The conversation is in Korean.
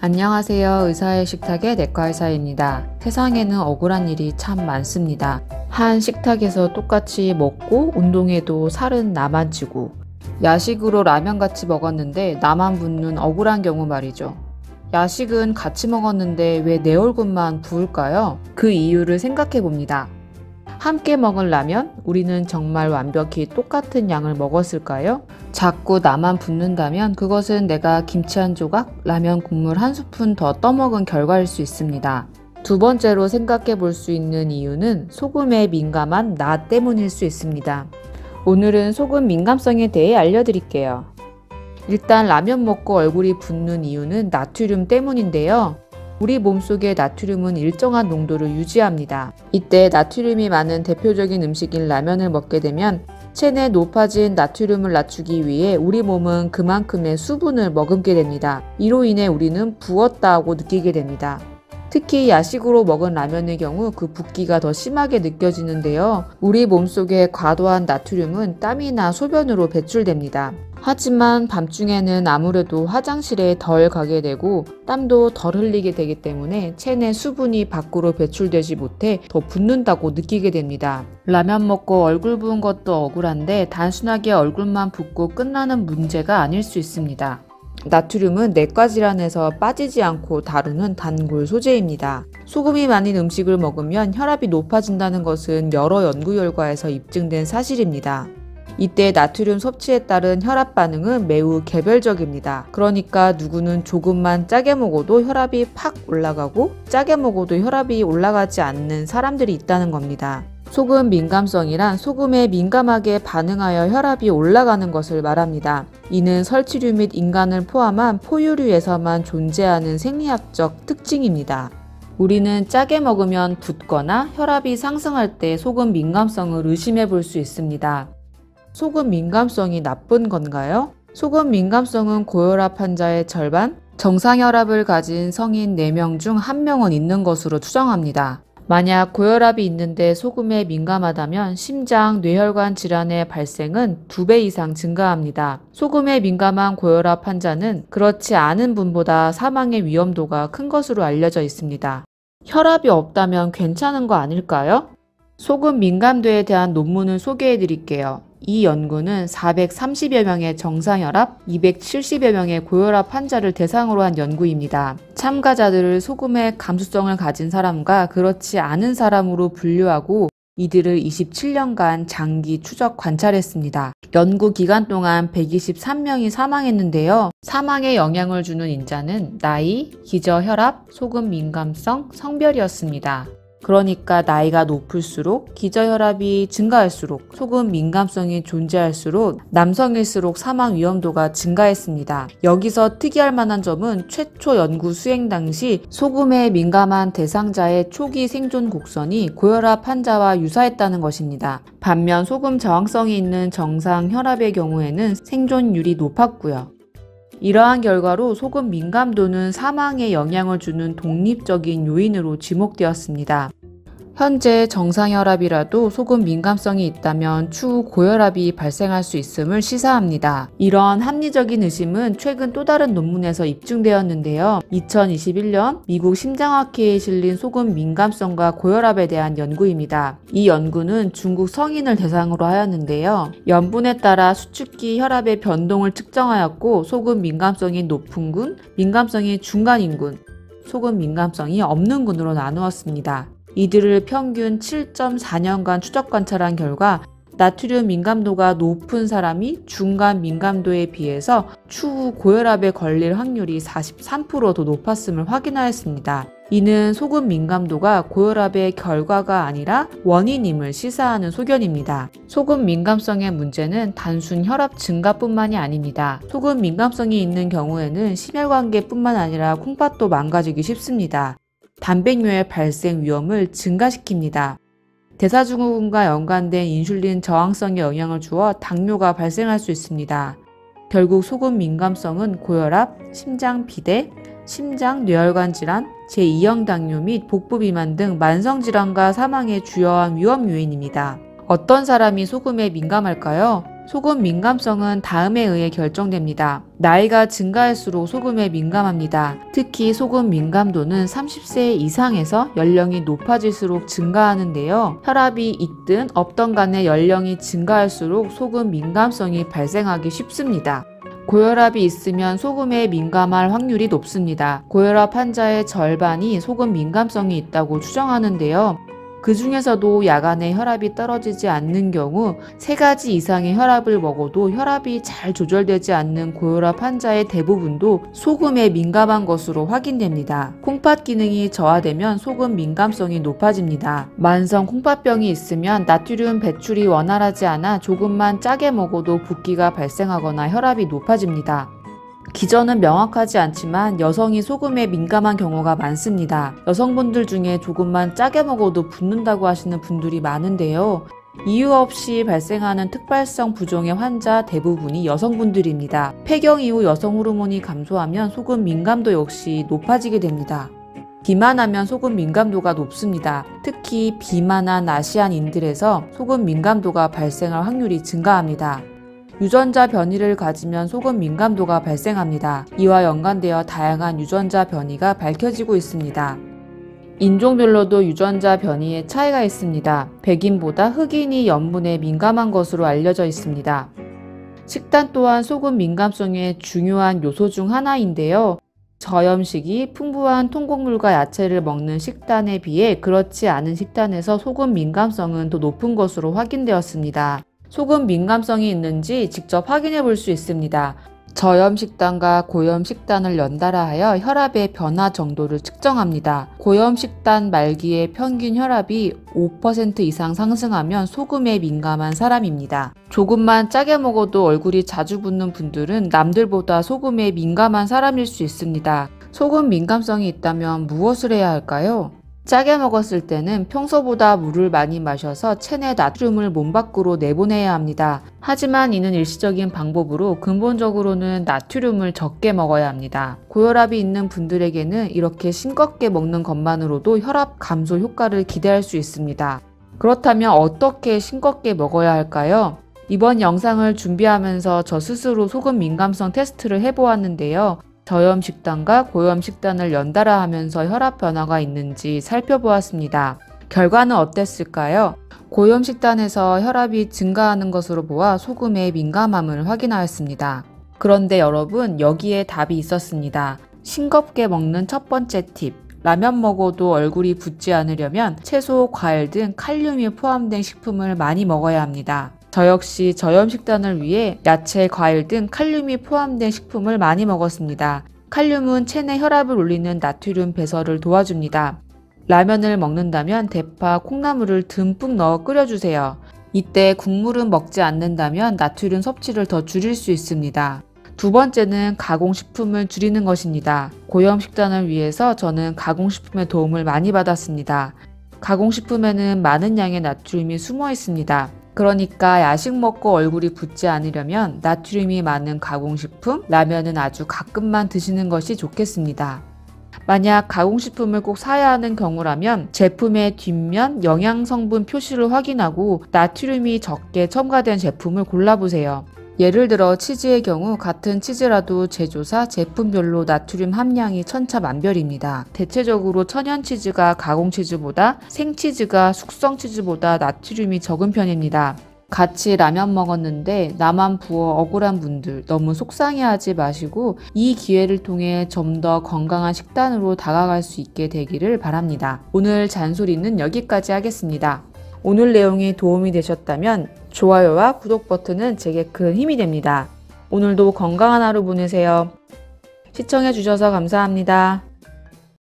안녕하세요. 의사의 식탁의 내과의사입니다. 세상에는 억울한 일이 참 많습니다. 한 식탁에서 똑같이 먹고 운동해도 살은 나만 찌고, 야식으로 라면 같이 먹었는데 나만 붓는 억울한 경우 말이죠. 야식은 같이 먹었는데 왜 내 얼굴만 부을까요? 그 이유를 생각해 봅니다. 함께 먹은 라면? 우리는 정말 완벽히 똑같은 양을 먹었을까요? 자꾸 나만 붓는다면 그것은 내가 김치 한 조각, 라면 국물 한 스푼 더 떠먹은 결과일 수 있습니다. 두 번째로 생각해 볼 수 있는 이유는 소금에 민감한 나 때문일 수 있습니다. 오늘은 소금 민감성에 대해 알려드릴게요. 일단 라면 먹고 얼굴이 붓는 이유는 나트륨 때문인데요. 우리 몸속의 나트륨은 일정한 농도를 유지합니다. 이때 나트륨이 많은 대표적인 음식인 라면을 먹게 되면 체내 높아진 나트륨을 낮추기 위해 우리 몸은 그만큼의 수분을 머금게 됩니다. 이로 인해 우리는 부었다고 느끼게 됩니다. 특히 야식으로 먹은 라면의 경우 그 붓기가 더 심하게 느껴지는데요. 우리 몸속의 과도한 나트륨은 땀이나 소변으로 배출됩니다. 하지만 밤중에는 아무래도 화장실에 덜 가게 되고 땀도 덜 흘리게 되기 때문에 체내 수분이 밖으로 배출되지 못해 더 붓는다고 느끼게 됩니다. 라면 먹고 얼굴 부은 것도 억울한데 단순하게 얼굴만 붓고 끝나는 문제가 아닐 수 있습니다. 나트륨은 내과 질환에서 빠지지 않고 다루는 단골 소재입니다. 소금이 많은 음식을 먹으면 혈압이 높아진다는 것은 여러 연구 결과에서 입증된 사실입니다. 이때 나트륨 섭취에 따른 혈압 반응은 매우 개별적입니다. 그러니까 누구는 조금만 짜게 먹어도 혈압이 팍 올라가고 짜게 먹어도 혈압이 올라가지 않는 사람들이 있다는 겁니다. 소금 민감성이란 소금에 민감하게 반응하여 혈압이 올라가는 것을 말합니다. 이는 설치류 및 인간을 포함한 포유류에서만 존재하는 생리학적 특징입니다. 우리는 짜게 먹으면 붓거나 혈압이 상승할 때 소금 민감성을 의심해 볼 수 있습니다. 소금 민감성이 나쁜 건가요? 소금 민감성은 고혈압 환자의 절반, 정상혈압을 가진 성인 4명 중 1명은 있는 것으로 추정합니다. 만약 고혈압이 있는데 소금에 민감하다면 심장, 뇌혈관 질환의 발생은 2배 이상 증가합니다. 소금에 민감한 고혈압 환자는 그렇지 않은 분보다 사망의 위험도가 큰 것으로 알려져 있습니다. 혈압이 없다면 괜찮은 거 아닐까요? 소금 민감도에 대한 논문을 소개해 드릴게요. 이 연구는 430여 명의 정상혈압, 270여 명의 고혈압 환자를 대상으로 한 연구입니다. 참가자들을 소금의 감수성을 가진 사람과 그렇지 않은 사람으로 분류하고 이들을 27년간 장기 추적 관찰했습니다. 연구 기간 동안 123명이 사망했는데요. 사망에 영향을 주는 인자는 나이, 기저혈압, 소금 민감성, 성별이었습니다. 그러니까 나이가 높을수록 기저혈압이 증가할수록 소금 민감성이 존재할수록 남성일수록 사망 위험도가 증가했습니다. 여기서 특이할 만한 점은 최초 연구 수행 당시 소금에 민감한 대상자의 초기 생존 곡선이 고혈압 환자와 유사했다는 것입니다. 반면 소금 저항성이 있는 정상 혈압의 경우에는 생존율이 높았고요. 이러한 결과로 소금 민감도는 사망에 영향을 주는 독립적인 요인으로 지목되었습니다. 현재 정상혈압이라도 소금 민감성이 있다면 추후 고혈압이 발생할 수 있음을 시사합니다. 이런 합리적인 의심은 최근 또 다른 논문에서 입증되었는데요. 2021년 미국 심장학회에 실린 소금 민감성과 고혈압에 대한 연구입니다. 이 연구는 중국 성인을 대상으로 하였는데요. 염분에 따라 수축기 혈압의 변동을 측정하였고 소금 민감성이 높은 군, 민감성이 중간인 군, 소금 민감성이 없는 군으로 나누었습니다. 이들을 평균 7.4년간 추적 관찰한 결과 나트륨 민감도가 높은 사람이 중간 민감도에 비해서 추후 고혈압에 걸릴 확률이 43% 더 높았음을 확인하였습니다. 이는 소금 민감도가 고혈압의 결과가 아니라 원인임을 시사하는 소견입니다. 소금 민감성의 문제는 단순 혈압 증가뿐만이 아닙니다. 소금 민감성이 있는 경우에는 심혈관계뿐만 아니라 콩팥도 망가지기 쉽습니다. 단백뇨의 발생 위험을 증가시킵니다. 대사증후군과 연관된 인슐린 저항성에 영향을 주어 당뇨가 발생할 수 있습니다. 결국 소금 민감성은 고혈압, 심장 비대, 심장 뇌혈관 질환, 제2형 당뇨 및 복부 비만 등 만성 질환과 사망의 주요한 위험 요인입니다. 어떤 사람이 소금에 민감할까요? 소금 민감성은 다음에 의해 결정됩니다. 나이가 증가할수록 소금에 민감합니다. 특히 소금 민감도는 30세 이상에서 연령이 높아질수록 증가하는데요. 혈압이 있든 없던 간에 연령이 증가할수록 소금 민감성이 발생하기 쉽습니다. 고혈압이 있으면 소금에 민감할 확률이 높습니다. 고혈압 환자의 절반이 소금 민감성이 있다고 추정하는데요. 그 중에서도 야간에 혈압이 떨어지지 않는 경우 3가지 이상의 혈압을 먹어도 혈압이 잘 조절되지 않는 고혈압 환자의 대부분도 소금에 민감한 것으로 확인됩니다. 콩팥 기능이 저하되면 소금 민감성이 높아집니다. 만성 콩팥병이 있으면 나트륨 배출이 원활하지 않아 조금만 짜게 먹어도 붓기가 발생하거나 혈압이 높아집니다. 기전은 명확하지 않지만 여성이 소금에 민감한 경우가 많습니다. 여성분들 중에 조금만 짜게 먹어도 붓는다고 하시는 분들이 많은데요. 이유 없이 발생하는 특발성 부종의 환자 대부분이 여성분들입니다. 폐경 이후 여성 호르몬이 감소하면 소금 민감도 역시 높아지게 됩니다. 비만하면 소금 민감도가 높습니다. 특히 비만한 아시안인들에서 소금 민감도가 발생할 확률이 증가합니다. 유전자 변이를 가지면 소금 민감도가 발생합니다. 이와 연관되어 다양한 유전자 변이가 밝혀지고 있습니다. 인종별로도 유전자 변이에 차이가 있습니다. 백인보다 흑인이 염분에 민감한 것으로 알려져 있습니다. 식단 또한 소금 민감성의 중요한 요소 중 하나인데요. 저염식이 풍부한 통곡물과 야채를 먹는 식단에 비해 그렇지 않은 식단에서 소금 민감성은 더 높은 것으로 확인되었습니다. 소금 민감성이 있는지 직접 확인해 볼 수 있습니다. 저염 식단과 고염 식단을 연달아 하여 혈압의 변화 정도를 측정합니다. 고염 식단 말기의 평균 혈압이 5% 이상 상승하면 소금에 민감한 사람입니다. 조금만 짜게 먹어도 얼굴이 자주 붓는 분들은 남들보다 소금에 민감한 사람일 수 있습니다. 소금 민감성이 있다면 무엇을 해야 할까요? 짜게 먹었을 때는 평소보다 물을 많이 마셔서 체내 나트륨을 몸 밖으로 내보내야 합니다. 하지만 이는 일시적인 방법으로 근본적으로는 나트륨을 적게 먹어야 합니다. 고혈압이 있는 분들에게는 이렇게 싱겁게 먹는 것만으로도 혈압 감소 효과를 기대할 수 있습니다. 그렇다면 어떻게 싱겁게 먹어야 할까요? 이번 영상을 준비하면서 저 스스로 소금 민감성 테스트를 해보았는데요. 저염 식단과 고염 식단을 연달아 하면서 혈압 변화가 있는지 살펴보았습니다. 결과는 어땠을까요? 고염 식단에서 혈압이 증가하는 것으로 보아 소금에 민감함을 확인하였습니다. 그런데 여러분, 여기에 답이 있었습니다. 싱겁게 먹는 첫 번째 팁. 라면 먹어도 얼굴이 붓지 않으려면 채소, 과일 등 칼륨이 포함된 식품을 많이 먹어야 합니다. 저 역시 저염 식단을 위해 야채, 과일 등 칼륨이 포함된 식품을 많이 먹었습니다. 칼륨은 체내 혈압을 올리는 나트륨 배설을 도와줍니다. 라면을 먹는다면 대파, 콩나물을 듬뿍 넣어 끓여주세요. 이때 국물은 먹지 않는다면 나트륨 섭취를 더 줄일 수 있습니다. 두 번째는 가공식품을 줄이는 것입니다. 고염 식단을 위해서 저는 가공식품의 도움을 많이 받았습니다. 가공식품에는 많은 양의 나트륨이 숨어 있습니다. 그러니까 야식 먹고 얼굴이 붓지 않으려면 나트륨이 많은 가공식품, 라면은 아주 가끔만 드시는 것이 좋겠습니다. 만약 가공식품을 꼭 사야 하는 경우라면 제품의 뒷면 영양성분 표시를 확인하고 나트륨이 적게 첨가된 제품을 골라보세요. 예를 들어 치즈의 경우 같은 치즈라도 제조사, 제품별로 나트륨 함량이 천차만별입니다. 대체적으로 천연치즈가 가공치즈보다, 생치즈가 숙성치즈보다 나트륨이 적은 편입니다. 같이 라면 먹었는데 나만 부어 억울한 분들 너무 속상해하지 마시고 이 기회를 통해 좀 더 건강한 식단으로 다가갈 수 있게 되기를 바랍니다. 오늘 잔소리는 여기까지 하겠습니다. 오늘 내용이 도움이 되셨다면 좋아요와 구독 버튼은 제게 큰 힘이 됩니다. 오늘도 건강한 하루 보내세요. 시청해주셔서 감사합니다.